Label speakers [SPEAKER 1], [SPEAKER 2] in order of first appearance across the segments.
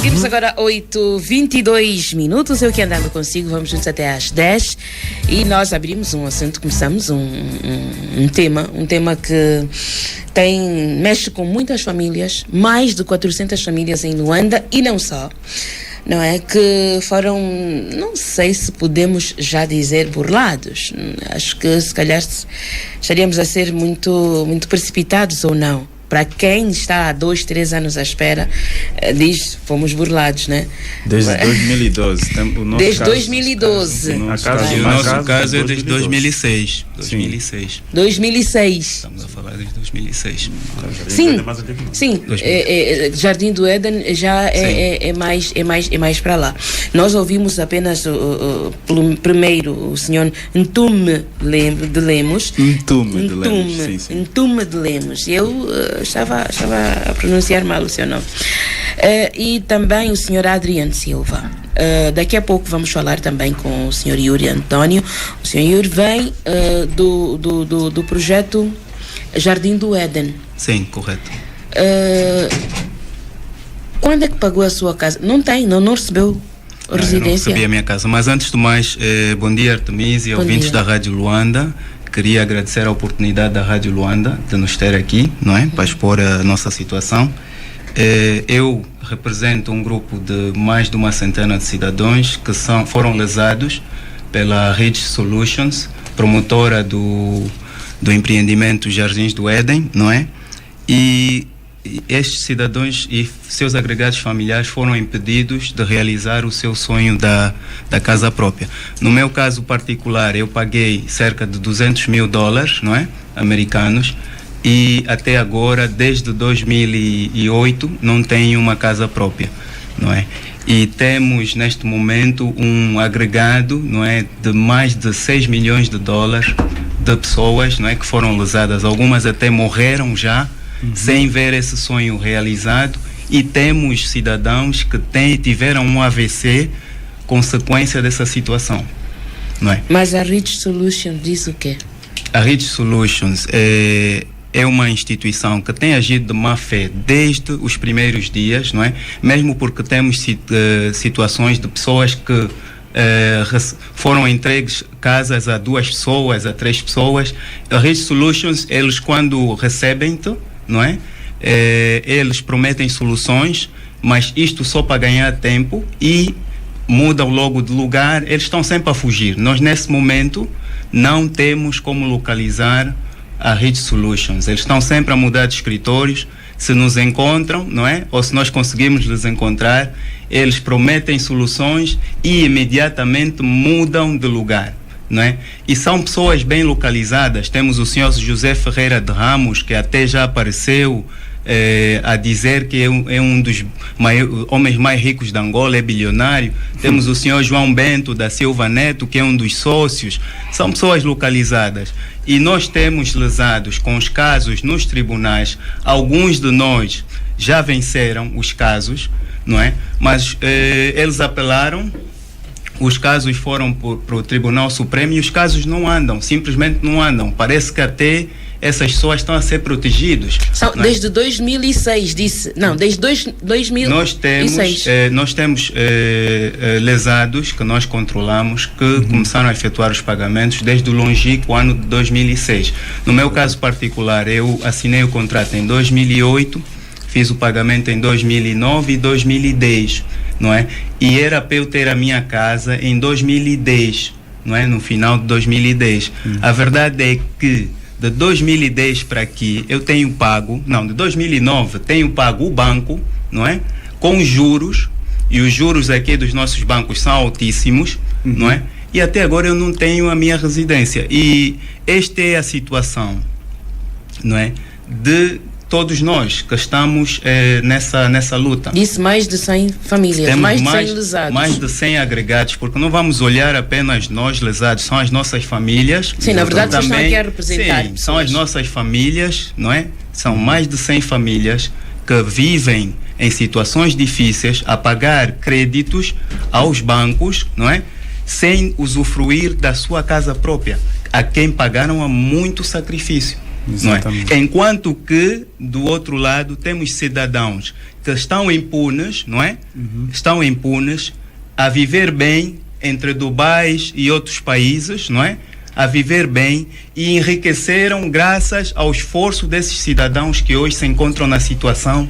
[SPEAKER 1] Seguimos agora 8h22. Eu que andando consigo, vamos juntos até às 10 e nós abrimos um assunto, começamos um tema que mexe com muitas famílias, mais de 400 famílias em Luanda e não só. Não é? Que foram, não sei se podemos já dizer burlados. Acho que se calhar estaríamos a ser muito precipitados ou não. Para quem está há 2, 3 anos à espera, diz, fomos burlados, né?
[SPEAKER 2] Desde 2012.
[SPEAKER 1] Desde 2012.
[SPEAKER 3] O nosso caso é desde 2006.
[SPEAKER 1] 2006.
[SPEAKER 3] Estamos a falar desde 2006.
[SPEAKER 1] Sim. Jardim do Éden já é mais para lá. Nós ouvimos apenas primeiro o senhor Ntume de Lemos. Ntume de Lemos. Eu estava a pronunciar mal o seu nome. E também o senhor Adriano Silva. Daqui a pouco vamos falar também com o senhor Yuri Antônio. O senhor Yuri vem do projeto Jardim do Éden.
[SPEAKER 3] Sim, correto.
[SPEAKER 1] Quando é que pagou a sua casa? Não recebeu residência?
[SPEAKER 3] Eu não recebi a minha casa. Mas antes de mais, bom dia, Artemisia e ouvintes da Rádio Luanda. Queria agradecer a oportunidade da Rádio Luanda de nos ter aqui, não é? Para expor a nossa situação. Eu represento um grupo de mais de uma centena de cidadãos que foram lesados pela Rich Solutions, promotora do empreendimento Jardins do Éden, não é? E estes cidadãos e seus agregados familiares foram impedidos de realizar o seu sonho da casa própria. No meu caso particular, eu paguei cerca de $200 mil, não é? Americanos, e até agora, desde 2008, não tenho uma casa própria, não é? E temos neste momento um agregado, não é, de mais de $6 milhões de pessoas, não é, que foram lesadas. Algumas até morreram já, sem ver esse sonho realizado, e temos cidadãos que tiveram um AVC consequência dessa situação, não é?
[SPEAKER 1] Mas a Rich Solutions diz o quê?
[SPEAKER 3] A Rich Solutions é uma instituição que tem agido de má fé desde os primeiros dias, não é? Mesmo porque temos situações de pessoas que foram entregues casas a 2 pessoas, a 3 pessoas. A Rich Solutions, eles quando recebem-te, não é? Eles prometem soluções, mas isto só para ganhar tempo e mudam logo de lugar. Eles estão sempre a fugir. Nós nesse momento não temos como localizar a Rich Solutions. Eles estão sempre a mudar de escritórios. Se nos encontram, não é? Ou se nós conseguimos les encontrar, eles prometem soluções e imediatamente mudam de lugar, não é? E são pessoas bem localizadas. Temos o senhor José Ferreira de Ramos, que até já apareceu a dizer que é um dos homens mais ricos de Angola, é bilionário. Temos o senhor João Bento da Silva Neto, que é um dos sócios. São pessoas localizadas. E nós temos lesados com os casos nos tribunais. Alguns de nós já venceram os casos, não é? Mas eles apelaram. Os casos foram para o Tribunal Supremo e os casos não andam, simplesmente não andam. Parece que até essas pessoas estão a ser protegidos.
[SPEAKER 1] Desde 2006, disse. Não, desde 2006.
[SPEAKER 3] Nós temos lesados que nós controlamos, que começaram a efetuar os pagamentos desde o longínquo ano de 2006. No meu caso particular, eu assinei o contrato em 2008, fiz o pagamento em 2009 e 2010, não é? E era para eu ter a minha casa em 2010, não é? No final de 2010. A verdade é que de 2010 para aqui eu tenho pago, de 2009 tenho pago o banco, não é? Com juros, e os juros aqui dos nossos bancos são altíssimos, não é? E até agora eu não tenho a minha residência. E esta é a situação, não é? De todos nós que estamos nessa luta.
[SPEAKER 1] Disse mais de 100 famílias,
[SPEAKER 3] temos
[SPEAKER 1] mais de 100 lesados.
[SPEAKER 3] Mais de 100 agregados, porque não vamos olhar apenas nós lesados, são as nossas famílias.
[SPEAKER 1] Sim, na verdade vocês estão aqui a representar.
[SPEAKER 3] Sim, são as nossas famílias, não é? São mais de 100 famílias que vivem em situações difíceis a pagar créditos aos bancos, não é? Sem usufruir da sua casa própria, a quem pagaram a muito sacrifício. não é? Enquanto que, do outro lado, temos cidadãos que estão impunes, não é? Estão impunes a viver bem entre Dubai e outros países, não é? A viver bem e enriqueceram graças ao esforço desses cidadãos que hoje se encontram na situação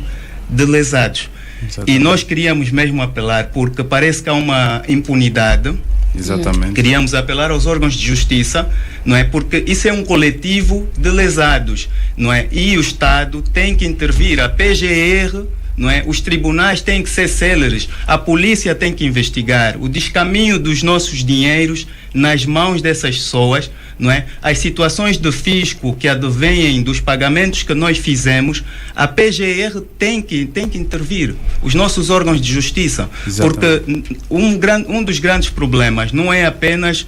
[SPEAKER 3] de lesados. Exatamente. E nós queríamos mesmo apelar, porque parece que há uma impunidade.
[SPEAKER 2] Exatamente.
[SPEAKER 3] Queríamos apelar aos órgãos de justiça, não é? Porque isso é um coletivo de lesados, não é? E o Estado tem que intervir, a PGR, não é? Os tribunais têm que ser céleres, a polícia tem que investigar o descaminho dos nossos dinheiros nas mãos dessas pessoas, não é? As situações de fisco que advêm dos pagamentos que nós fizemos, a PGR tem que intervir, os nossos órgãos de justiça. Exatamente. Porque um dos grandes problemas não é apenas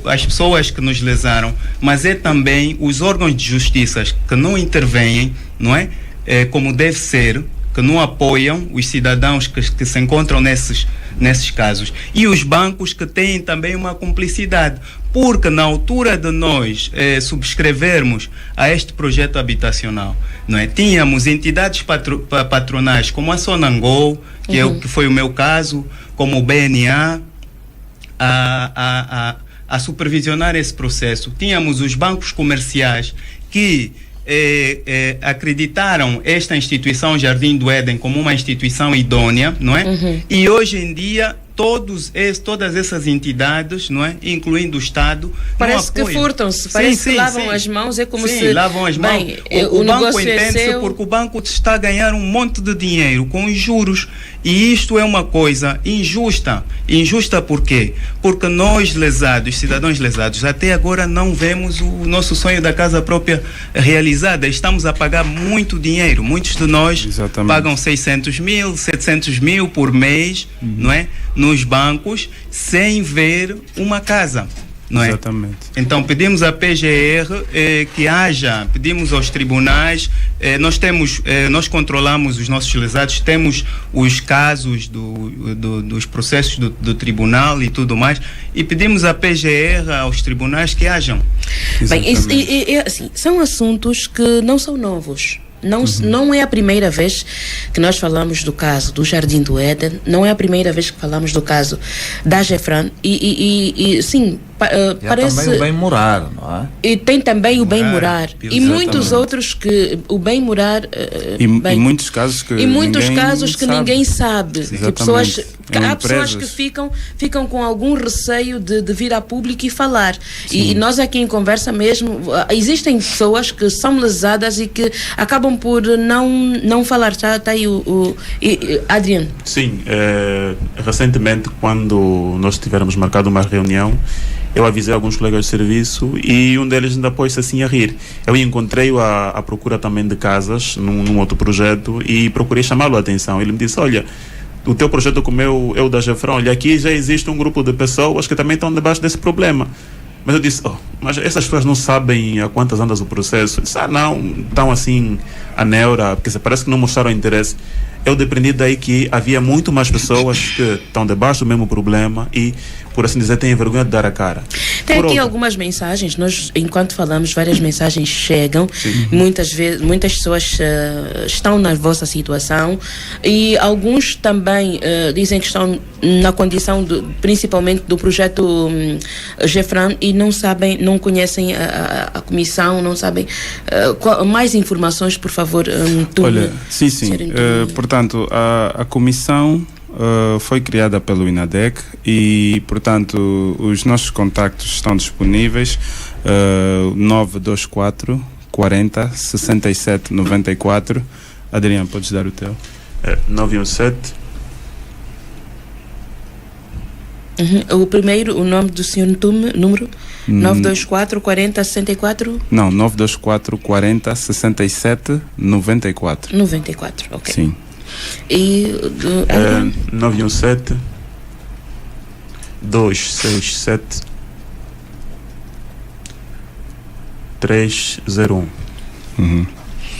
[SPEAKER 3] as pessoas que nos lesaram, mas é também os órgãos de justiça que não intervêm, não é? Como deve ser, que não apoiam os cidadãos que se encontram nesses casos, e os bancos que têm também uma cumplicidade, porque na altura de nós subscrevermos a este projeto habitacional, não é? Tínhamos entidades patronais como a Sonangol, que foi o meu caso, como o BNA, a supervisionar esse processo. Tínhamos os bancos comerciais que acreditaram esta instituição Jardim do Éden como uma instituição idônea, não é? E hoje em dia todas essas entidades, não é? Incluindo o Estado,
[SPEAKER 1] parece que furtam-se, parece que lavam as mãos, é como se
[SPEAKER 3] lavam as mãos. O banco entende-se porque o banco está a ganhar um monte de dinheiro com os juros, e isto é uma coisa injusta. Injusta por quê? Porque nós lesados, cidadãos lesados, até agora não vemos o nosso sonho da casa própria realizada. Estamos a pagar muito dinheiro, muitos de nós pagam 600 mil, 700 mil por mês, não é? Nos bancos, sem ver uma casa, não é?
[SPEAKER 2] Exatamente.
[SPEAKER 3] Então pedimos à PGR pedimos aos tribunais, nós controlamos os nossos lesados, temos os casos dos processos do tribunal e tudo mais, e pedimos à PGR, aos tribunais, que hajam.
[SPEAKER 1] Bem, assim, são assuntos que não são novos. Não é a primeira vez que nós falamos do caso do Jardim do Éden, não é a primeira vez que falamos do caso da Gefran, sim, parece...
[SPEAKER 4] também o bem-morar, não é?
[SPEAKER 1] E tem também o bem-morar. E muitos outros que o bem-morar...
[SPEAKER 2] E muitos casos que
[SPEAKER 1] ninguém sabe. Há pessoas que ficam com algum receio de vir a público e falar. E nós aqui em conversa mesmo, existem pessoas que são lesadas e que acabam por não falar. Está aí o Adriano.
[SPEAKER 5] Sim, recentemente, quando nós tivermos marcado uma reunião, eu avisei alguns colegas de serviço e um deles ainda pôs-se assim a rir. Eu encontrei-o à procura também de casas num outro projeto e procurei chamá-lo a atenção. Ele me disse: olha, o teu projeto como eu da Gefran, olha, aqui já existe um grupo de pessoas que também estão debaixo desse problema. Mas eu disse: mas essas pessoas não sabem a quantas andas o processo? Eu disse: não, estão assim a neura, porque parece que não mostraram interesse. Eu depreendi daí que havia muito mais pessoas que estão debaixo do mesmo problema e, por assim dizer, têm vergonha de dar a cara.
[SPEAKER 1] Tem aqui algumas mensagens, nós, enquanto falamos, várias mensagens chegam. Muitas pessoas estão na vossa situação e alguns também dizem que estão na condição, principalmente do projeto Gefran, e não sabem, não conhecem a comissão, não sabem mais informações, por favor.
[SPEAKER 2] Olha, sim. Portanto, a comissão foi criada pelo INADEC e, portanto, os nossos contactos estão disponíveis, 924 40 67 94. Adriano, podes dar o teu?
[SPEAKER 5] 917.
[SPEAKER 1] O primeiro, o nome do senhor número? 924 40 64?
[SPEAKER 2] Não, 924 40 67 94.
[SPEAKER 1] 94, ok.
[SPEAKER 2] Sim.
[SPEAKER 1] E
[SPEAKER 5] 917 267 301.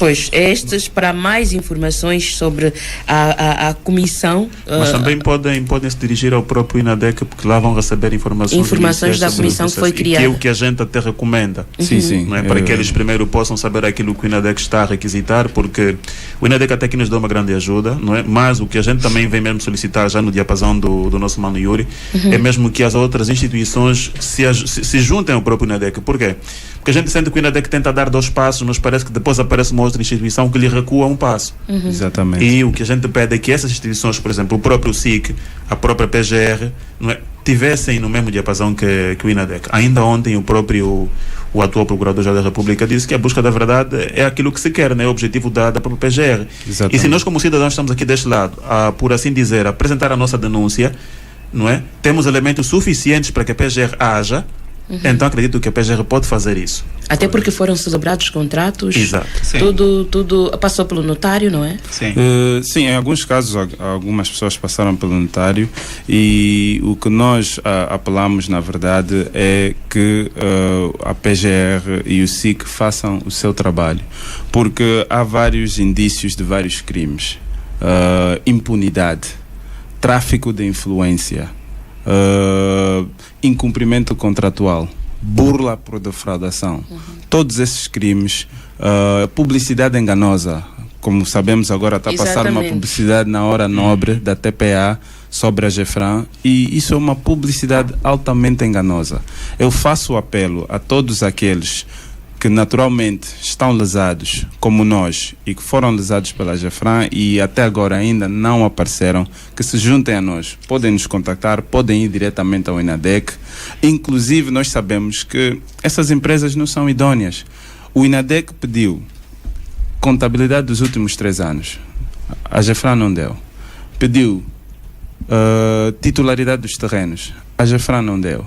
[SPEAKER 1] Pois, estas, para mais informações sobre a comissão...
[SPEAKER 5] Mas também podem se dirigir ao próprio INADEC, porque lá vão receber informações
[SPEAKER 1] da comissão que foi criada.
[SPEAKER 5] Que é o que a gente até recomenda.
[SPEAKER 2] Sim.
[SPEAKER 5] Não é? Para que eles primeiro possam saber aquilo que o INADEC está a requisitar, porque o INADEC até aqui nos dá uma grande ajuda, não é? Mas o que a gente também vem mesmo solicitar já no diapasão do nosso mano Yuri, é mesmo que as outras instituições se juntem ao próprio INADEC. Por quê? Porque a gente sente que o INADEC tenta dar 2 passos, mas parece que depois aparece uma outra instituição que lhe recua 1 passo.
[SPEAKER 2] Exatamente.
[SPEAKER 5] E o que a gente pede é que essas instituições, por exemplo, o próprio SIC, a própria PGR, não é, tivessem no mesmo diapasão que o INADEC. Ainda ontem o atual Procurador-Geral da República disse que a busca da verdade é aquilo que se quer, né? É o objetivo da própria PGR.
[SPEAKER 2] Exatamente.
[SPEAKER 5] E se nós como cidadãos estamos aqui deste lado, por assim dizer, apresentar a nossa denúncia, não é? Temos elementos suficientes para que a PGR haja. Então acredito que a PGR pode fazer isso.
[SPEAKER 1] Até porque foram celebrados contratos.
[SPEAKER 5] Exato.
[SPEAKER 1] Tudo passou pelo notário, não é?
[SPEAKER 3] Sim.
[SPEAKER 2] Sim, em alguns casos algumas pessoas passaram pelo notário, e o que nós apelamos na verdade é que a PGR e o SIC façam o seu trabalho, porque há vários indícios de vários crimes. Impunidade, tráfico de influência, incumprimento contratual, burla por defraudação, todos esses crimes, publicidade enganosa, como sabemos agora está a passar uma publicidade na hora nobre da TPA sobre a GEFRAN, e isso é uma publicidade altamente enganosa. Eu faço o apelo a todos aqueles que naturalmente estão lesados, como nós, e que foram lesados pela GEFRAN e até agora ainda não apareceram, que se juntem a nós. Podem nos contactar, podem ir diretamente ao INADEC. Inclusive, nós sabemos que essas empresas não são idôneas. O INADEC pediu contabilidade dos últimos 3 anos. A GEFRAN não deu. Pediu titularidade dos terrenos. A GEFRAN não deu.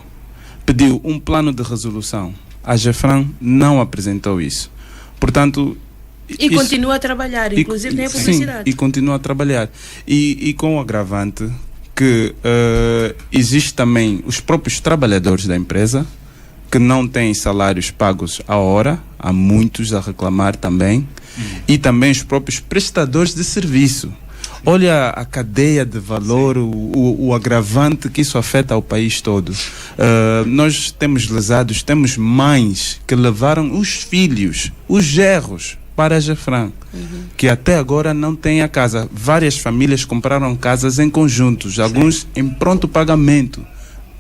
[SPEAKER 2] Pediu um plano de resolução. A GEFRAN não apresentou isso. Portanto...
[SPEAKER 1] E isso, continua a trabalhar, inclusive tem a publicidade.
[SPEAKER 2] Sim, e continua a trabalhar. E com o agravante que existe também os próprios trabalhadores da empresa que não têm salários pagos à hora, há muitos a reclamar também, e também os próprios prestadores de serviço. Olha a cadeia de valor, o agravante que isso afeta ao país todo. Nós temos lesados, temos mães que levaram os filhos, os genros, para a GEFRAN, que até agora não têm a casa. Várias famílias compraram casas em conjuntos, alguns em pronto pagamento.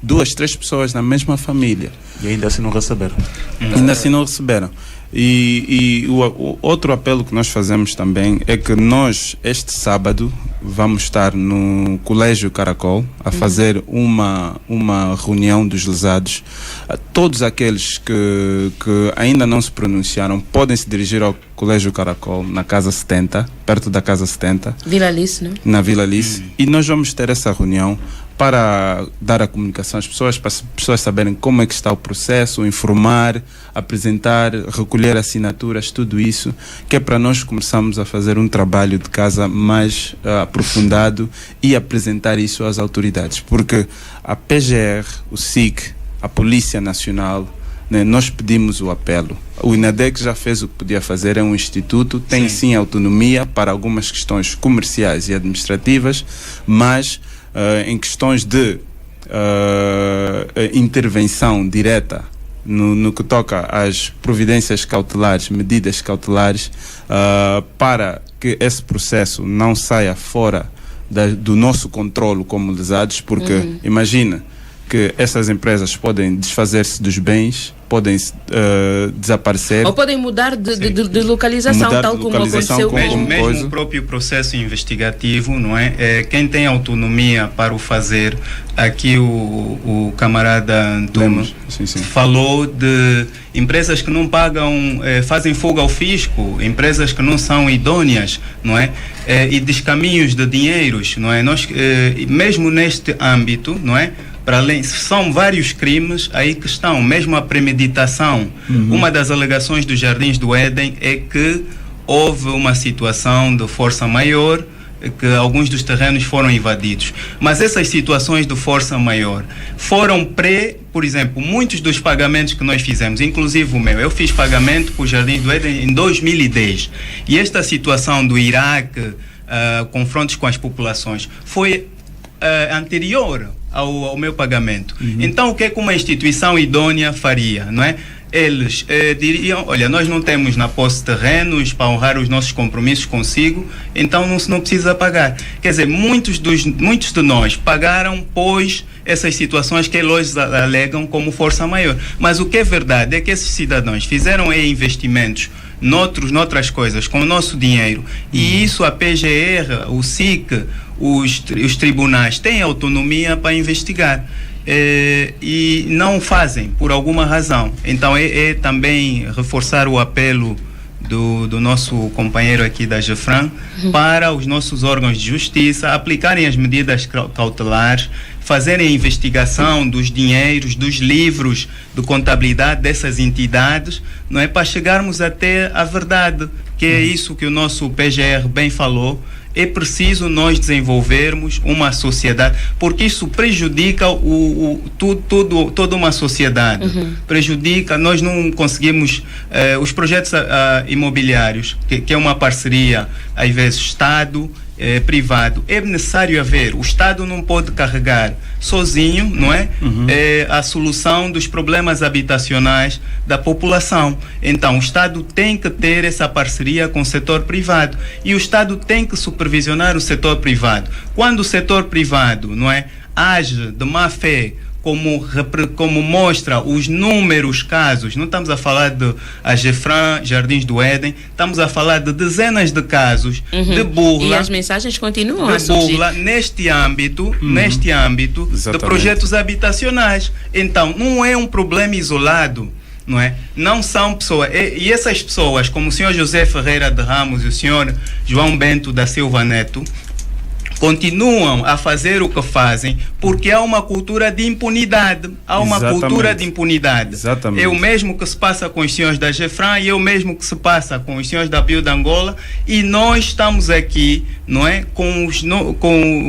[SPEAKER 2] 2, 3 pessoas na mesma família.
[SPEAKER 5] E ainda assim não receberam.
[SPEAKER 2] Ainda assim não receberam. E o outro apelo que nós fazemos também é que nós, este sábado, vamos estar no Colégio Caracol a fazer uma reunião dos lesados. Todos aqueles que ainda não se pronunciaram podem se dirigir ao Colégio Caracol, na Casa 70, perto da Casa 70.
[SPEAKER 1] Vila Alice, não?
[SPEAKER 2] Na Vila Alice. E nós vamos ter essa reunião para dar a comunicação às pessoas, para as pessoas saberem como é que está o processo, informar, apresentar, recolher assinaturas, tudo isso, que é para nós começarmos a fazer um trabalho de casa mais aprofundado e apresentar isso às autoridades, porque a PGR, o SIC, a Polícia Nacional, né, nós pedimos o apelo. O INADEC já fez o que podia fazer, é um instituto, tem sim autonomia para algumas questões comerciais e administrativas, mas em questões de intervenção direta no que toca às providências cautelares, medidas cautelares, para que esse processo não saia fora do nosso controlo como lesados, porque imagina que essas empresas podem desfazer-se dos bens, podem desaparecer.
[SPEAKER 1] Ou podem mudar de localização, tal como aconteceu com...
[SPEAKER 3] Mesmo o próprio processo investigativo, não é? Quem tem autonomia para o fazer, aqui o camarada Antônio falou de empresas que não pagam, fazem fuga ao fisco, empresas que não são idôneas, não é? E descaminhos de dinheiros, não é? Nós, mesmo neste âmbito, não é? Para além, são vários crimes aí que estão, mesmo a premeditação. Uma das alegações dos Jardins do Éden é que houve uma situação de força maior que alguns dos terrenos foram invadidos. Mas essas situações de força maior foram por exemplo, muitos dos pagamentos que nós fizemos, inclusive o meu, eu fiz pagamento para o Jardim do Éden em 2010. E esta situação do Iraque, confrontos com as populações, foi anterior ao meu pagamento. Então, o que é que uma instituição idônea faria, não é? Eles diriam, olha, nós não temos na posse terrenos para honrar os nossos compromissos consigo, então não precisa pagar. Quer dizer, muitos de nós pagaram, pois, essas situações que eles alegam como força maior. Mas o que é verdade é que esses cidadãos fizeram investimentos noutras coisas com o nosso dinheiro, e isso a PGR, o SIC, os tribunais têm autonomia para investigar. E não fazem por alguma razão. Então é também reforçar o apelo do nosso companheiro aqui da GEFRAN para os nossos órgãos de justiça aplicarem as medidas cautelares, fazerem a investigação dos dinheiros, dos livros de contabilidade dessas entidades, não é, para chegarmos até a verdade, que é isso que o nosso PGR bem falou. É preciso nós desenvolvermos uma sociedade, porque isso prejudica toda uma sociedade. Prejudica, nós não conseguimos, os projetos imobiliários, que é uma parceria, às vezes, Estado, privado, é necessário haver. O Estado não pode carregar sozinho, não é? A solução dos problemas habitacionais da população. Então, o Estado tem que ter essa parceria com o setor privado, e o Estado tem que supervisionar o setor privado. Quando o setor privado, não é, age de má fé, como mostra os números casos, não estamos a falar de a GEFRAN, Jardins do Éden, estamos a falar de dezenas de casos de burla.
[SPEAKER 1] E as mensagens continuam a surgir.
[SPEAKER 3] Burla neste âmbito de projetos habitacionais. Então, não é um problema isolado, não é? Não são pessoas, e essas pessoas, como o senhor José Ferreira de Ramos e o senhor João Bento da Silva Neto, continuam a fazer o que fazem porque há uma cultura de impunidade. Há uma cultura de impunidade.
[SPEAKER 2] Exatamente.
[SPEAKER 3] É o mesmo que se passa com os senhores da GEFRAN e é o mesmo que se passa com os senhores da Bio de Angola, e nós estamos aqui, não é, com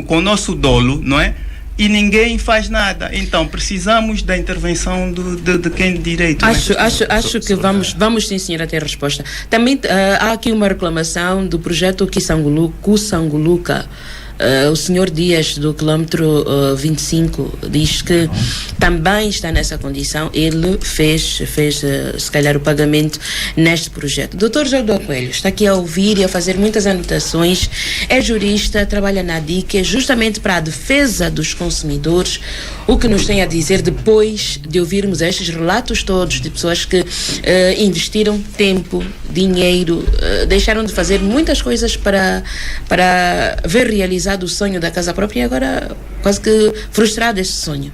[SPEAKER 3] o nosso dolo, não é? E ninguém faz nada. Então precisamos da intervenção de quem de direito.
[SPEAKER 1] Acho que vamos sim, senhora, ter resposta. Também há aqui uma reclamação do projeto Kusanguluka. O senhor Dias, do quilômetro 25, diz que também está nessa condição. Ele fez se calhar o pagamento neste projeto. Dr. Jardel Coelho está aqui a ouvir e a fazer muitas anotações. É jurista, trabalha na DIC, justamente para a defesa dos consumidores. O que nos tem a dizer depois de ouvirmos estes relatos todos de pessoas que investiram tempo, dinheiro, deixaram de fazer muitas coisas para ver realizado o sonho da casa própria, e agora quase que frustrado esse sonho.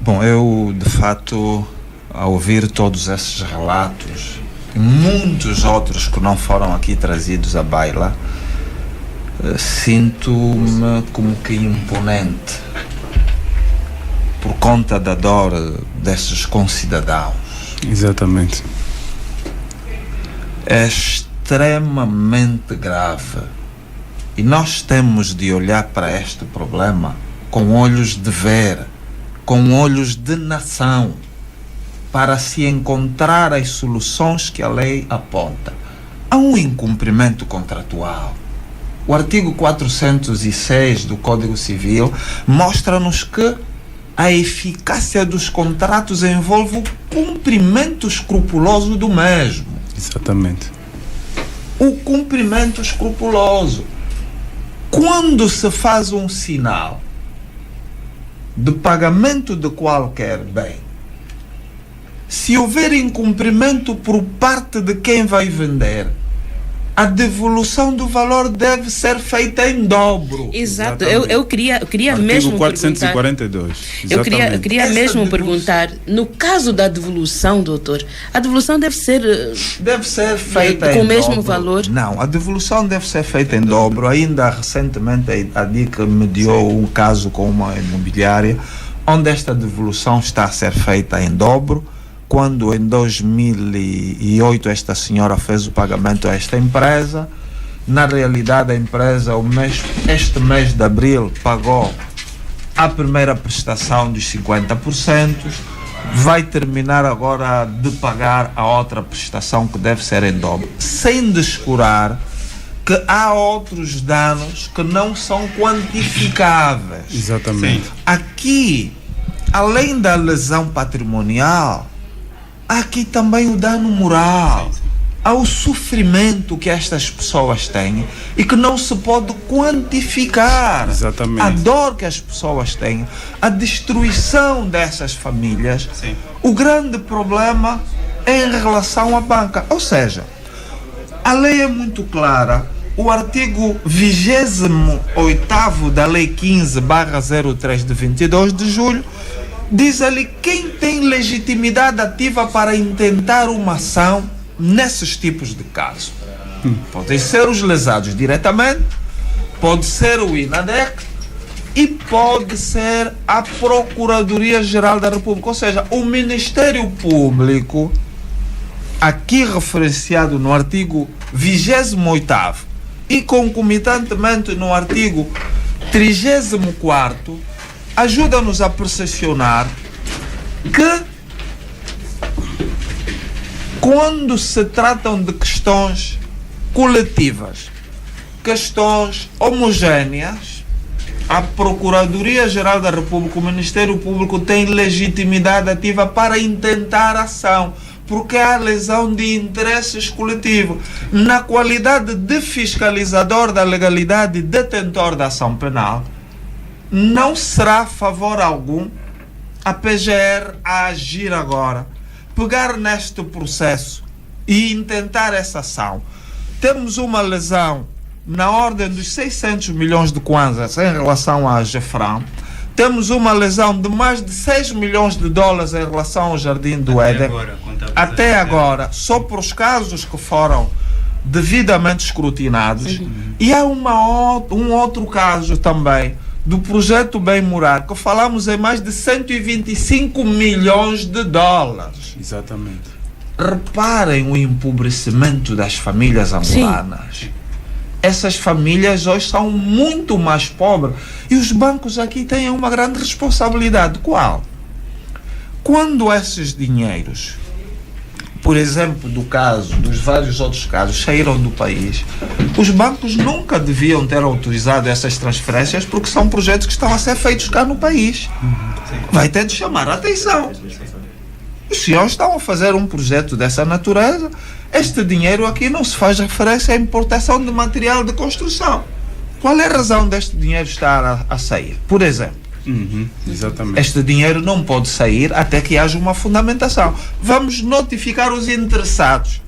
[SPEAKER 4] Bom, eu de fato, ao ouvir todos esses relatos e muitos outros que não foram aqui trazidos à baila, sinto-me como que imponente por conta da dor desses concidadãos.
[SPEAKER 2] Exatamente.
[SPEAKER 4] É extremamente grave. E nós temos de olhar para este problema com olhos de ver, com olhos de nação, para se encontrar as soluções que a lei aponta. Há um incumprimento contratual. O artigo 406 do Código Civil mostra-nos que a eficácia dos contratos envolve o cumprimento escrupuloso do mesmo.
[SPEAKER 2] Exatamente.
[SPEAKER 4] O cumprimento escrupuloso. Quando se faz um sinal de pagamento de qualquer bem, se houver incumprimento por parte de quem vai vender, a devolução do valor deve ser feita em dobro.
[SPEAKER 1] Exato. Eu queria mesmo
[SPEAKER 2] 442.
[SPEAKER 1] Eu queria mesmo perguntar, no caso da devolução, doutor, a devolução deve ser
[SPEAKER 4] feita
[SPEAKER 1] com o mesmo
[SPEAKER 4] dobro.
[SPEAKER 1] valor?
[SPEAKER 4] Não, a devolução deve ser feita em dobro. Ainda recentemente a DIC mediou um caso com uma imobiliária onde esta devolução está a ser feita em dobro. Quando em 2008 esta senhora fez o pagamento a esta empresa, Na realidade, a empresa, este mês de abril, pagou a primeira prestação dos 50%, vai terminar agora de pagar a outra prestação que deve ser em dobro, sem descurar que há outros danos que não são quantificáveis.
[SPEAKER 2] Exatamente.
[SPEAKER 3] Sim.
[SPEAKER 4] Aqui, além da lesão patrimonial, há aqui também o dano moral. Há o sofrimento que estas pessoas têm e que não se pode quantificar.
[SPEAKER 2] Exatamente.
[SPEAKER 4] A dor que as pessoas têm, a destruição dessas famílias.
[SPEAKER 3] Sim.
[SPEAKER 4] O grande problema é em relação à banca. Ou seja, a lei é muito clara. O artigo 28º da Lei 15/03 de 22 de julho diz ali quem tem legitimidade ativa para intentar uma ação nesses tipos de casos. Podem ser os lesados diretamente, pode ser o INADEC e pode ser a Procuradoria-Geral da República. Ou seja, o Ministério Público, aqui referenciado no artigo 28º e concomitantemente no artigo 34º, ajuda-nos a percepcionar que quando se tratam de questões coletivas, questões homogéneas, a Procuradoria-Geral da República, o Ministério Público tem legitimidade ativa para intentar ação, porque há lesão de interesses coletivos. Na qualidade de fiscalizador da legalidade e detentor da ação penal, não será favor algum a PGR a agir agora, pegar neste processo e intentar essa ação. Temos uma lesão na ordem dos 600 milhões de kwanzas em relação à Gefran. Temos uma lesão de mais de 6 milhões de dólares em relação ao Jardim do Éden. Até agora, só por os casos que foram devidamente escrutinados. E há um outro caso também do projeto Bem-Morar, que falamos em mais de 125 milhões de dólares.
[SPEAKER 2] Exatamente.
[SPEAKER 4] Reparem o empobrecimento das famílias angolanas. Sim. Essas famílias hoje são muito mais pobres e os bancos aqui têm uma grande responsabilidade. Qual? Quando esses dinheiros, por exemplo, dos vários outros casos, saíram do país, os bancos nunca deviam ter autorizado essas transferências porque são projetos que estão a ser feitos cá no país. Vai ter de chamar a atenção. Os senhores estão a fazer um projeto dessa natureza, este dinheiro aqui não se faz referência à importação de material de construção. Qual é a razão deste dinheiro estar a sair? Por exemplo,
[SPEAKER 2] exatamente.
[SPEAKER 4] Este dinheiro não pode sair até que haja uma fundamentação. Vamos notificar os interessados.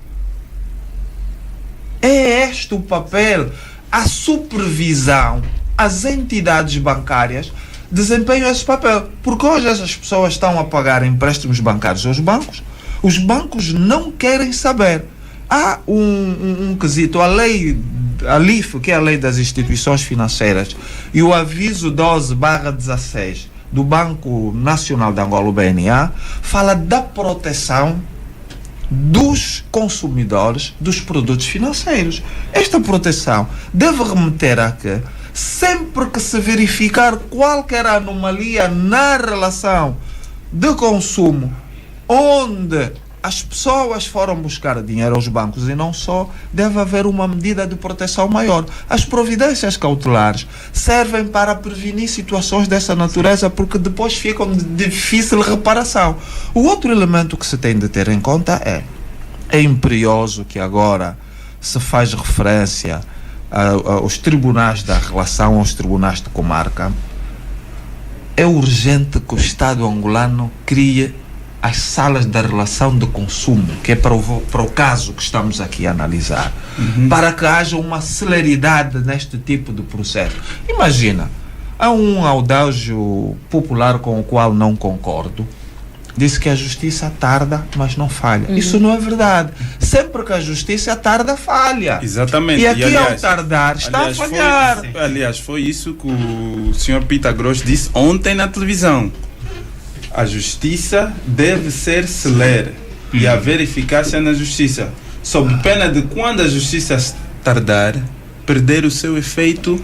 [SPEAKER 4] É este o papel, a supervisão, as entidades bancárias desempenham esse papel. Porque hoje essas pessoas estão a pagar empréstimos bancários aos bancos, os bancos não querem saber. Há um quesito, a LIF, que é a Lei das Instituições Financeiras, e o aviso 12/16 do Banco Nacional de Angola, o BNA, fala da proteção dos consumidores dos produtos financeiros. Esta proteção deve remeter a que, sempre que se verificar qualquer anomalia na relação de consumo, onde as pessoas foram buscar dinheiro aos bancos e não só, deve haver uma medida de proteção maior. As providências cautelares servem para prevenir situações dessa natureza, porque depois ficam de difícil reparação. O outro elemento que se tem de ter em conta é imperioso que agora se faz referência aos tribunais da relação, aos tribunais de comarca. É urgente que o Estado angolano crie as salas da relação de consumo, que é para o caso que estamos aqui a analisar, para que haja uma celeridade neste tipo de processo. Imagina, há um adágio popular com o qual não concordo, disse que a justiça tarda, mas não falha. Isso não é verdade. Sempre que a justiça tarda, falha.
[SPEAKER 2] Exatamente.
[SPEAKER 4] E aqui, ao tardar, está a falhar.
[SPEAKER 2] Foi isso que o senhor Pita Gross disse ontem na televisão. A justiça deve ser celere e haver eficácia na justiça, sob pena de, quando a justiça tardar, perder o seu efeito.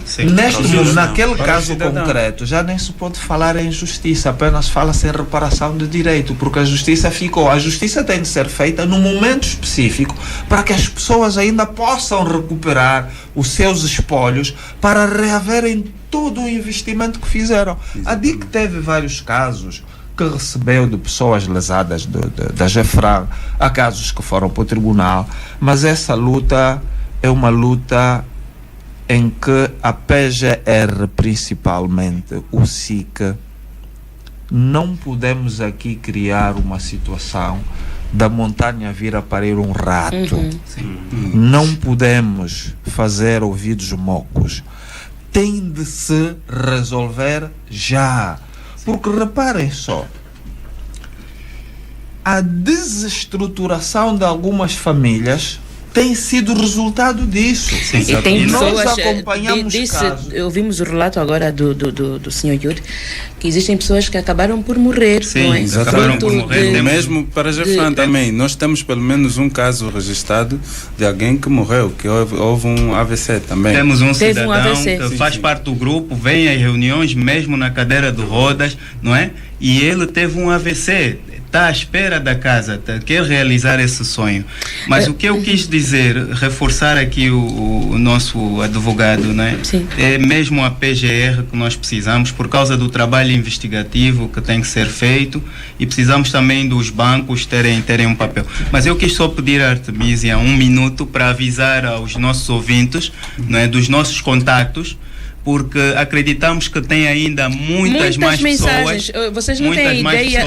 [SPEAKER 4] Naquele
[SPEAKER 2] para o
[SPEAKER 4] caso
[SPEAKER 2] cidadão.
[SPEAKER 4] concreto, já nem se pode falar em justiça, apenas fala-se em reparação de direito, porque a justiça ficou. A justiça tem de ser feita num momento específico para que as pessoas ainda possam recuperar os seus espólios para reaverem todo o investimento que fizeram. A DIC teve vários casos que recebeu de pessoas lesadas da Gefran, há casos que foram para o tribunal, mas essa luta é uma luta em que a PGR, principalmente o SIC, não podemos aqui criar uma situação da montanha vir a parir um rato. Não podemos fazer ouvidos mocos. Tem de se resolver já. Porque reparem só, a desestruturação de algumas famílias tem sido resultado disso.
[SPEAKER 1] E tem
[SPEAKER 4] nós
[SPEAKER 1] pessoas,
[SPEAKER 4] acompanhamos casos.
[SPEAKER 1] ouvimos o relato agora do senhor Yuri, que existem pessoas que acabaram por morrer.
[SPEAKER 3] Sim,
[SPEAKER 1] não é?
[SPEAKER 3] acabaram por morrer.
[SPEAKER 2] Mesmo para Gefran também, nós temos pelo menos um caso registrado de alguém que morreu, que houve um AVC também.
[SPEAKER 3] Temos um
[SPEAKER 1] Teve um
[SPEAKER 3] cidadão
[SPEAKER 1] AVC.
[SPEAKER 3] que faz parte do grupo, vem às reuniões mesmo na cadeira de rodas, não é? E ele teve um AVC. Está à espera da casa, quer realizar esse sonho. Mas o que eu quis dizer, reforçar aqui o nosso advogado, né?
[SPEAKER 1] Sim.
[SPEAKER 3] É mesmo a PGR que nós precisamos, por causa do trabalho investigativo que tem que ser feito, e precisamos também dos bancos terem um papel. Mas eu quis só pedir à Artemisia 1 minuto para avisar aos nossos ouvintes, né, dos nossos contatos, porque acreditamos que tem ainda muitas mais
[SPEAKER 1] mensagens.
[SPEAKER 3] pessoas.
[SPEAKER 1] Vocês não têm ideia.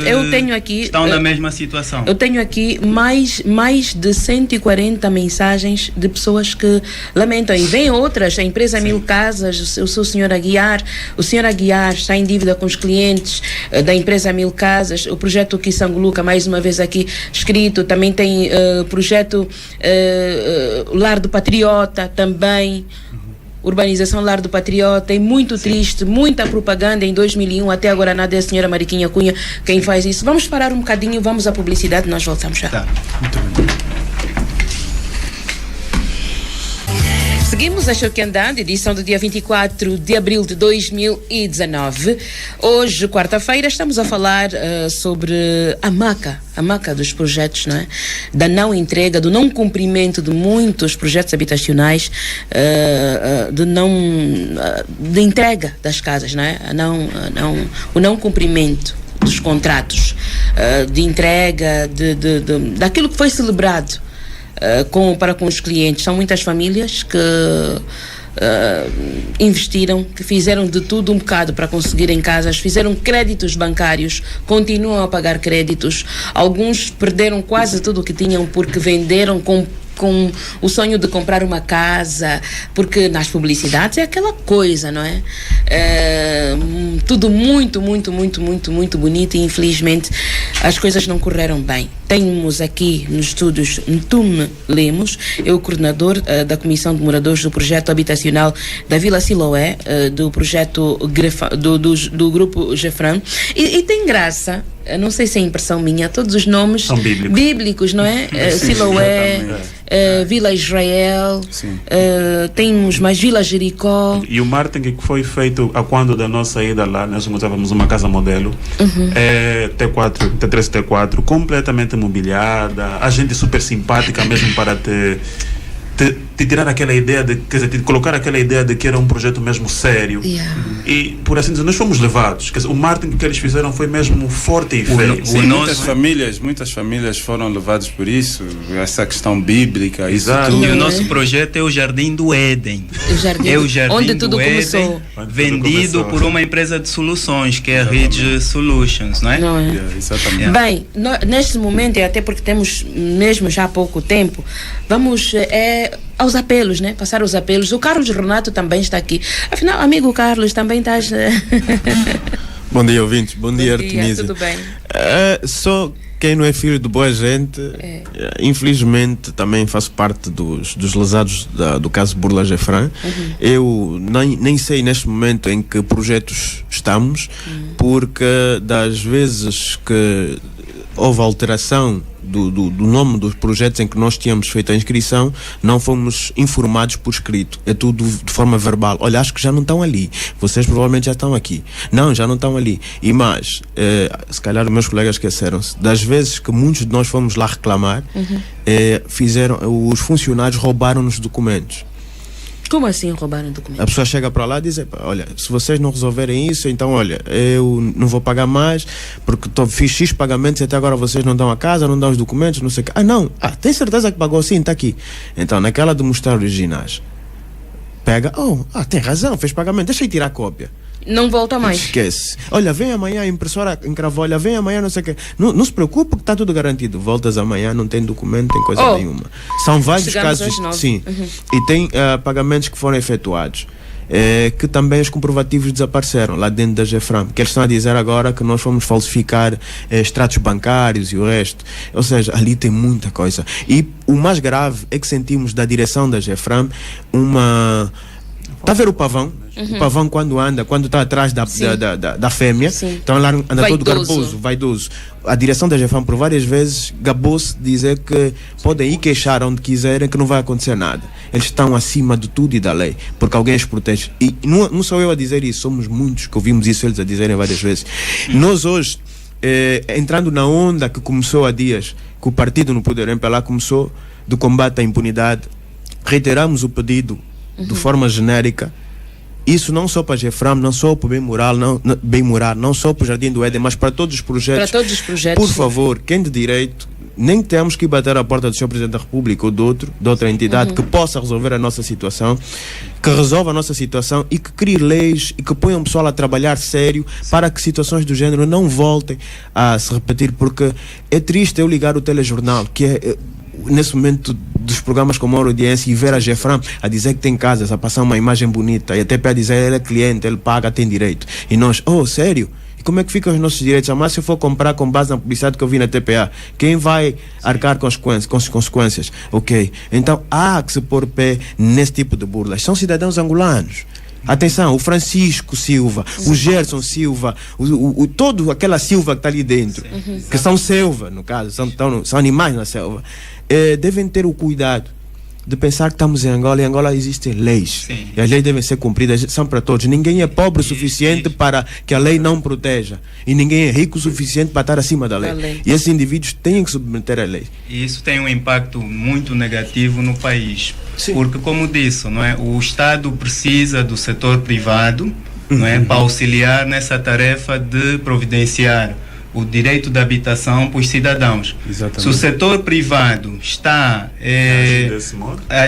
[SPEAKER 1] Eu tenho aqui.
[SPEAKER 3] Estão na mesma situação.
[SPEAKER 1] Eu tenho aqui mais de 140 mensagens de pessoas que lamentam. E vem outras, a empresa Mil Casas, o seu senhor Aguiar. O senhor Aguiar está em dívida com os clientes da empresa Mil Casas. O projeto Kisanguluca, mais uma vez aqui escrito. Também tem projeto Lar do Patriota, também. Urbanização Lar do Patriota, é muito triste, muita propaganda em 2001, até agora nada, é a senhora Mariquinha Cunha quem faz isso. Vamos parar um bocadinho, vamos à publicidade, nós voltamos já.
[SPEAKER 3] Tá.
[SPEAKER 2] Muito bem.
[SPEAKER 1] Seguimos a Choque Andando, edição do dia 24 de abril de 2019. Hoje, quarta-feira, estamos a falar sobre a maca dos projetos, não é? Da não entrega, do não cumprimento de muitos projetos habitacionais, de entrega das casas, não é? O não cumprimento dos contratos de entrega daquilo que foi celebrado para com os clientes. São muitas famílias que investiram, que fizeram de tudo um bocado para conseguirem casas, fizeram créditos bancários, continuam a pagar créditos. Alguns perderam quase tudo o que tinham porque venderam com o sonho de comprar uma casa, porque nas publicidades é aquela coisa, não é? Tudo muito bonito, e infelizmente as coisas não correram bem. Temos aqui nos estúdios Ntume Lemos, é o coordenador da Comissão de Moradores do Projeto Habitacional da Vila Siloé, do projeto do Grupo Gefran, e tem graça. Não sei se é impressão minha, todos os nomes
[SPEAKER 5] são
[SPEAKER 1] bíblicos, não é? Siloé, Vila Israel, temos mais Vila Jericó.
[SPEAKER 5] E o marketing que foi feito a quando da nossa ida lá, nós encontrávamos uma casa modelo, T4, T3, T4, completamente mobiliada, a gente super simpática mesmo para te tirar aquela ideia de, quer dizer, te colocar aquela ideia de que era um projeto mesmo sério. E por assim dizer, nós fomos levados, quer dizer, o marketing que eles fizeram foi mesmo forte e feio.
[SPEAKER 2] Sim, muitas famílias foram levadas por isso, essa questão bíblica.
[SPEAKER 5] Exato.
[SPEAKER 3] E o nosso projeto é o Jardim do Éden.
[SPEAKER 1] É
[SPEAKER 3] o Jardim
[SPEAKER 1] onde
[SPEAKER 3] do
[SPEAKER 1] tudo
[SPEAKER 3] Éden,
[SPEAKER 1] começou.
[SPEAKER 3] vendido por uma empresa de soluções, que é a Ridge Solutions, não é?
[SPEAKER 1] Não é?
[SPEAKER 2] Exatamente.
[SPEAKER 1] Bem, neste momento, e até porque temos mesmo já há pouco tempo, vamos aos apelos, né? Passar os apelos. O Carlos Renato também está aqui. Afinal, amigo Carlos, também estás...
[SPEAKER 6] Bom dia, ouvintes. Bom dia, Artemisia.
[SPEAKER 1] Tudo bem?
[SPEAKER 6] Só quem não é filho de boa gente, infelizmente também faço parte dos lesados do caso Burla Gefran. Eu nem sei neste momento em que projetos estamos, porque das vezes que houve alteração do nome dos projetos em que nós tínhamos feito a inscrição, não fomos informados por escrito. É tudo de forma verbal. Olha, acho que já não estão ali. Vocês provavelmente já estão aqui. Não, já não estão ali. E mais, se calhar os meus colegas esqueceram-se, das vezes que muitos de nós fomos lá reclamar, os funcionários roubaram-nos documentos.
[SPEAKER 1] Como assim roubaram documentos?
[SPEAKER 6] A pessoa chega para lá e diz, olha, se vocês não resolverem isso, então olha, eu não vou pagar mais porque fiz X pagamentos e até agora vocês não dão a casa, não dão os documentos, não sei o que. Tem certeza que pagou? Sim, está aqui. Então, naquela de mostrar originais, pega, tem razão, fez pagamento, deixa eu tirar a cópia.
[SPEAKER 1] Não volta mais.
[SPEAKER 6] Esquece. Olha, vem amanhã, a impressora encravou, olha, vem amanhã, não sei o quê. Não se preocupe que está tudo garantido. Voltas amanhã, não tem documento, não tem coisa nenhuma. São vários casos. Sim. E tem pagamentos que foram efetuados. Que também os comprovativos desapareceram lá dentro da GEFRAM, que eles estão a dizer agora que nós fomos falsificar extratos bancários e o resto. Ou seja, ali tem muita coisa. E o mais grave é que sentimos da direção da GEFRAM está a ver o pavão? O pavão quando está atrás da fêmea, então lá anda todo garboso, vaidoso. A direção da GEFRAM por várias vezes gabou-se de dizer que podem ir queixar onde quiserem que não vai acontecer nada. Eles estão acima de tudo e da lei, porque alguém os protege. E não sou eu a dizer isso, somos muitos que ouvimos isso eles a dizerem várias vezes. Nós hoje, entrando na onda que começou há dias, que o partido no poder MPLA começou, do combate à impunidade, reiteramos o pedido de forma genérica. Isso não só para a GEFRAM, não só para o Bem Morar, não só para o Jardim do Éden, mas para todos os projetos.
[SPEAKER 1] Para todos os projetos.
[SPEAKER 6] Por favor, quem de direito, nem temos que bater à porta do Sr. Presidente da República ou de outra entidade que possa resolver a nossa situação, que resolva a nossa situação e que crie leis e que ponha o pessoal a trabalhar sério para que situações do género não voltem a se repetir, porque é triste eu ligar o telejornal, que é nesse momento dos programas com maior audiência, e ver a GEFRAM a dizer que tem casas, a passar uma imagem bonita e até para dizer ele é cliente, ele paga, tem direito, e nós, sério? E como é que ficam os nossos direitos? Mas se eu for comprar com base na publicidade que eu vi na TPA, quem vai arcar com as consequências? Ok, então há que se pôr pé nesse tipo de burlas. São cidadãos angolanos. Atenção, o Francisco Silva, o Gerson Silva, todo aquela Silva que está ali dentro, que são selva, no caso, são animais na selva, devem ter o cuidado de pensar que estamos em Angola, e em Angola existem leis. E as leis devem ser cumpridas, são para todos. Ninguém é pobre o suficiente para que a lei não proteja, e ninguém é rico o suficiente para estar acima da lei. E esses indivíduos têm que submeter a lei.
[SPEAKER 3] E isso tem um impacto muito negativo no país. Porque, como disse, não é? O Estado precisa do setor privado, não é? Para auxiliar nessa tarefa de providenciar o direito de habitação para os cidadãos. Exatamente. Se o setor privado está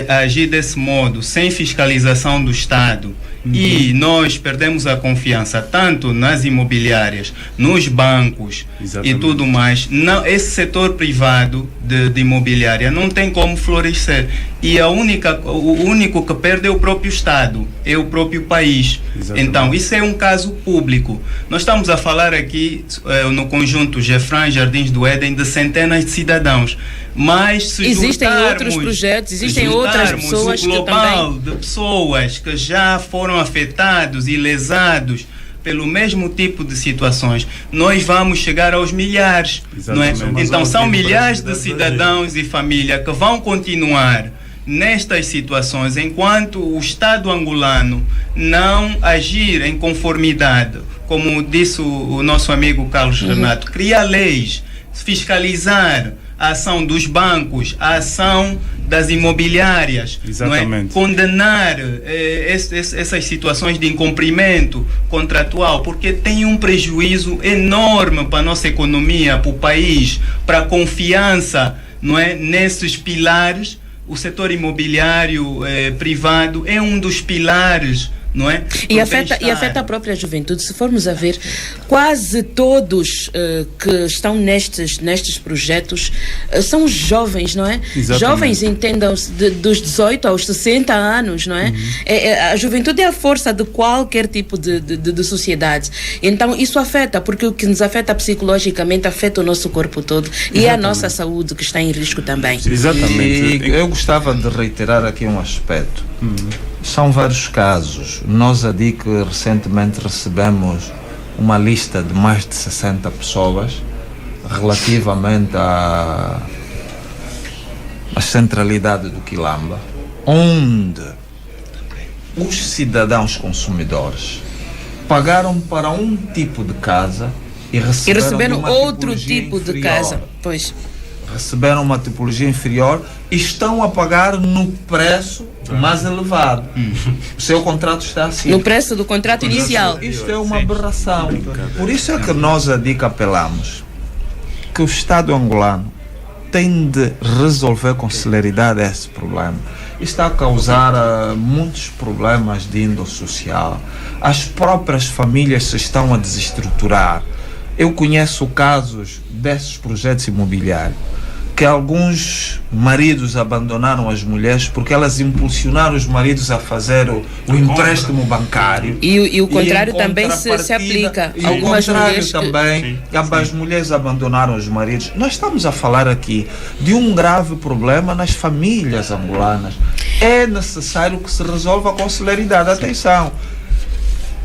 [SPEAKER 3] a agir desse modo, sem fiscalização do Estado, e nós perdemos a confiança tanto nas imobiliárias, nos bancos e tudo mais, esse setor privado de imobiliária não tem como florescer. E o único que perde é o próprio Estado, é o próprio país. Exatamente. Então, isso é um caso público. Nós estamos a falar aqui, no conjunto GEFRAM, Jardins do Éden, de centenas de cidadãos. Mas se
[SPEAKER 1] existem outros projetos, existem outras pessoas
[SPEAKER 3] que também... de pessoas que já foram afetados e lesados pelo mesmo tipo de situações, nós vamos chegar aos milhares. Não é? Então, são milhares de cidadãos e famílias que vão continuar nestas situações enquanto o Estado angolano não agir em conformidade, como disse o nosso amigo Carlos Renato, criar leis, fiscalizar a ação dos bancos, a ação das imobiliárias, não é? Condenar essas situações de incumprimento contratual, porque tem um prejuízo enorme para a nossa economia, para o país, para a confiança, não é? Nesses pilares. O setor imobiliário privado é um dos pilares, não é?
[SPEAKER 1] E afeta a própria juventude. Se formos a ver, quase todos que estão nestes projetos são jovens, não é? Exatamente. Jovens, entendam-se, dos 18 aos 60 anos, não é? A juventude é a força de qualquer tipo de sociedade. Então isso afeta, porque o que nos afeta psicologicamente afeta o nosso corpo todo. Exatamente. E é a nossa saúde que está em risco também.
[SPEAKER 4] Exatamente. E eu gostava de reiterar aqui um aspecto. São vários casos. Nós, a DIC, recentemente recebemos uma lista de mais de 60 pessoas relativamente à centralidade do Quilamba, onde os cidadãos consumidores pagaram para um tipo de casa e receberam
[SPEAKER 1] outro tipo de casa. Pois.
[SPEAKER 4] Receberam uma tipologia inferior e estão a pagar no preço mais elevado. O seu contrato está assim.
[SPEAKER 1] No preço do contrato inicial.
[SPEAKER 4] Isto é uma aberração. Por isso é que nós, a DIC, apelamos que o Estado angolano tem de resolver com celeridade esse problema. Está a causar muitos problemas de índole social. As próprias famílias se estão a desestruturar. Eu conheço casos desses projetos imobiliários que alguns maridos abandonaram as mulheres porque elas impulsionaram os maridos a fazer o empréstimo bancário.
[SPEAKER 1] E o contrário também se aplica.
[SPEAKER 4] E
[SPEAKER 1] algumas
[SPEAKER 4] o contrário
[SPEAKER 1] mulheres
[SPEAKER 4] também, as mulheres abandonaram os maridos. Nós estamos a falar aqui de um grave problema nas famílias angolanas. É necessário que se resolva com celeridade. Atenção!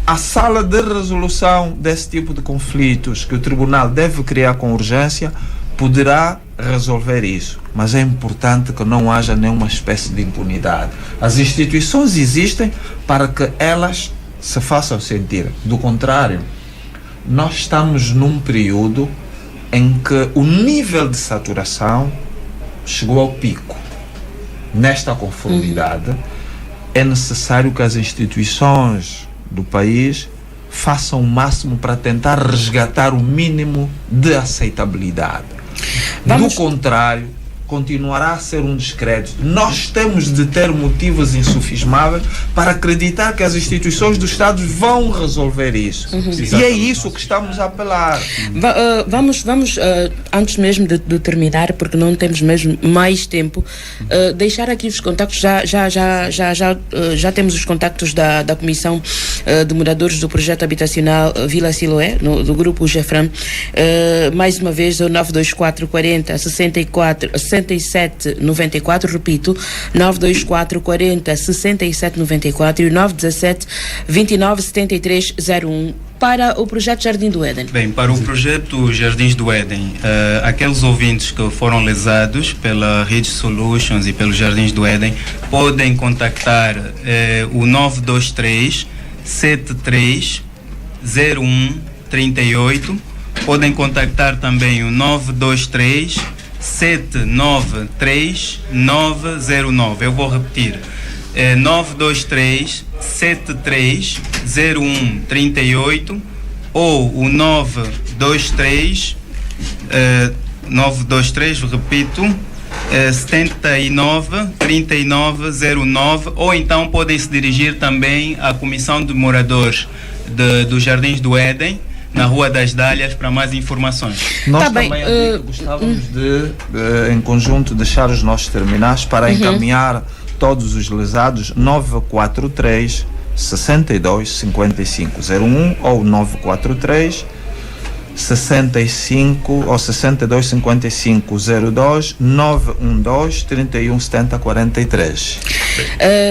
[SPEAKER 4] A sala de resolução desse tipo de conflitos que o tribunal deve criar com urgência poderá resolver isso, mas é importante que não haja nenhuma espécie de impunidade. As instituições existem para que elas se façam sentir. Do contrário, nós estamos num período em que o nível de saturação chegou ao pico. Nesta conformidade, é necessário que as instituições do país façam o máximo para tentar resgatar o mínimo de aceitabilidade. Do contrário, continuará a ser um descrédito. Nós temos de ter motivos insufismáveis para acreditar que as instituições do Estado vão resolver isso. E é isso que estamos a apelar.
[SPEAKER 1] Vamos antes mesmo de terminar, porque não temos mesmo mais tempo, deixar aqui os contactos. Já temos os contactos da Comissão de Moradores do Projeto Habitacional Vila Siloé, do Grupo Gefran. Mais uma vez, o 924 40 64 67 94, repito, 924 40 67 94 e o 917 29 73 01. Para o projeto Jardim do Éden.
[SPEAKER 3] Bem, para o projeto Jardins do Éden, aqueles ouvintes que foram lesados pela Rede Solutions e pelos Jardins do Éden podem contactar o 923 73 01 38. Podem contactar também o 923 793 909. Eu vou repetir. 923 73 01 38 ou o 923 repito, 79 39 09, ou então podem se dirigir também à Comissão de Moradores dos Jardins do Éden, na Rua das Dálias, para mais informações.
[SPEAKER 4] Nós também gostávamos de, em conjunto, deixar os nossos terminais para encaminhar todos os lesados 943 62 55 01 ou 943 65 ou 62 55 02 912 31 70 43.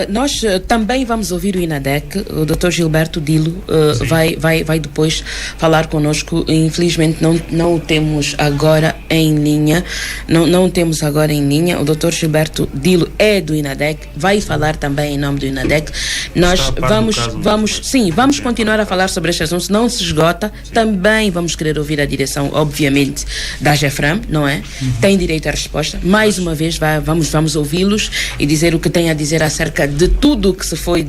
[SPEAKER 1] Nós também vamos ouvir o INADEC. O Dr. Gilberto Dilo vai depois falar connosco. Infelizmente não o temos agora em linha. Não temos agora em linha. O Dr. Gilberto Dilo é do INADEC, vai falar também em nome do INADEC. Nós vamos continuar a falar sobre este assunto. Não se esgota. Também vamos querer ouvir a direção, obviamente, da Gefram, não é? Tem direito à resposta. Mais uma vez vamos ouvi-los e dizer o que tem a dizer acerca de tudo o que se foi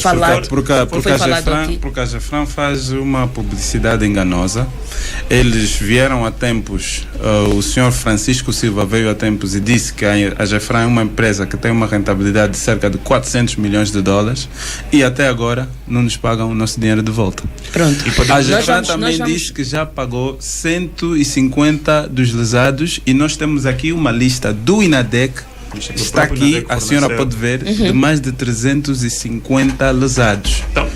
[SPEAKER 1] falado.
[SPEAKER 2] Porque a Gefram faz uma publicidade enganosa. Eles vieram há tempos, o senhor Francisco Silva veio há tempos e disse que a Gefram é uma empresa que tem uma rentabilidade de cerca de 400 milhões de dólares e até agora não nos pagam o nosso dinheiro de volta.
[SPEAKER 1] Pronto.
[SPEAKER 2] A Gefram também disse que já pagou 150 dos lesados e nós temos aqui uma lista do INADEC. Está aqui, a senhora pode ver, de mais de 350 lesados.
[SPEAKER 5] Então,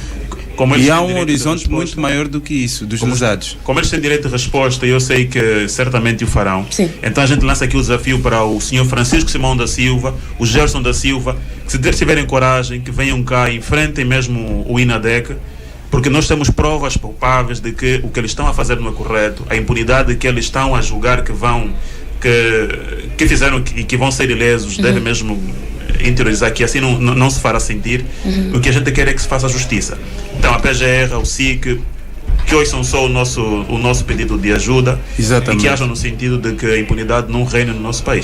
[SPEAKER 2] e há um horizonte muito maior do que isso, dos lesados.
[SPEAKER 5] Como eles têm direito de resposta, eu sei que certamente o farão.
[SPEAKER 1] Sim.
[SPEAKER 5] Então a gente lança aqui o desafio para o senhor Francisco Simão da Silva, o Gerson da Silva, que se eles tiverem coragem, que venham cá, enfrentem mesmo o INADEC, porque nós temos provas palpáveis de que o que eles estão a fazer não é correto, a impunidade que eles estão a julgar que fizeram e que vão ser ilesos, deve mesmo interiorizar que assim não se fará sentir. O que a gente quer é que se faça justiça. Então a PGR, o SIC, que ouçam só o nosso pedido de ajuda. Exatamente. E que hajam no sentido de que a impunidade não reine no nosso país.